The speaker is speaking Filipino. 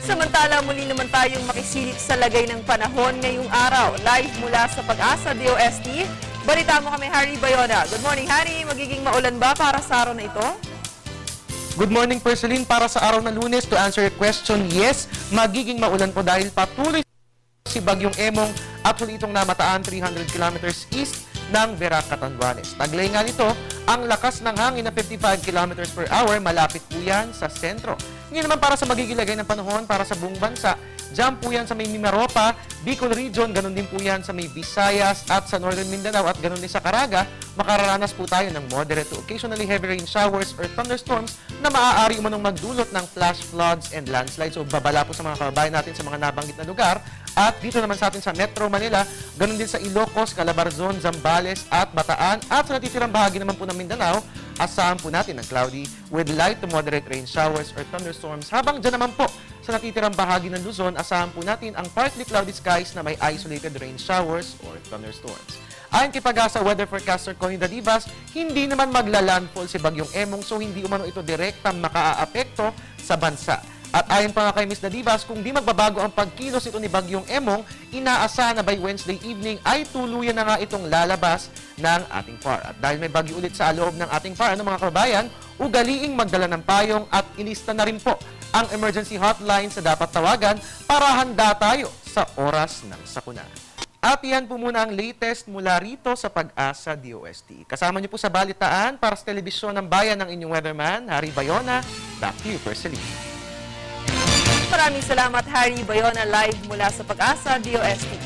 Samantala, muli naman tayong makisilip sa lagay ng panahon ngayong araw. Live mula sa Pag-asa DOST, balita mo kami Harry Bayona. Good morning, Harry. Magiging maulan ba para sa araw na ito? Good morning, Perceline. Para sa araw ng Lunes, to answer your question, yes, magiging maulan po dahil patuloy si Bagyong Emong at huli itong namataan 300 kilometers east ng Verac, Catanduanes. Taglay nga nito, ang lakas ng hangin na 55 kilometers per hour, malapit po yan sa sentro. Ngayon naman para sa magiging lagay ng panahon para sa buong bansa, dyan po yan sa may Mimaropa, Bicol Region, ganun din po yan sa may Visayas at sa Northern Mindanao at ganun din sa Caraga, makararanas po tayo ng moderate to occasionally heavy rain showers or thunderstorms na maaari umanong magdulot ng flash floods and landslides. So babala po sa mga kababayan natin sa mga nabanggit na lugar. At dito naman sa atin sa Metro Manila, ganun din sa Ilocos, Calabarzon, Zambales at Bataan. At sa natitirang bahagi naman po ng Mindanao, asahan po natin ang cloudy with light to moderate rain showers or thunderstorms. Habang dyan naman po sa natitirang bahagi ng Luzon, asahan po natin ang partly cloudy skies na may isolated rain showers or thunderstorms. Ayon kay Pag-asa weather forecaster Connie Dadivas, hindi naman maglalandfall si Bagyong Emong, so hindi umano ito direktang makaaapekto sa bansa. At ayon pa nga kay Ms. Dadivas, kung di magbabago ang pagkilos ito ni Bagyong Emong, inaasahan na by Wednesday evening ay tuluyan na nga itong lalabas ng ating PAR. At dahil may bagyo ulit sa loob ng ating PAR, mga kababayan, ugaliing magdala ng payong at ilista na rin po ang emergency hotline sa dapat tawagan para handa tayo sa oras ng sakuna. At yan po muna ang latest mula rito sa Pag-asa DOST. Kasama niyo po sa balitaan para sa telebisyon ng bayan ng inyong weatherman, Harry Bayona. Back to you, Perceline. Maraming salamat, Harry Bayona, live mula sa Pag-asa DOST.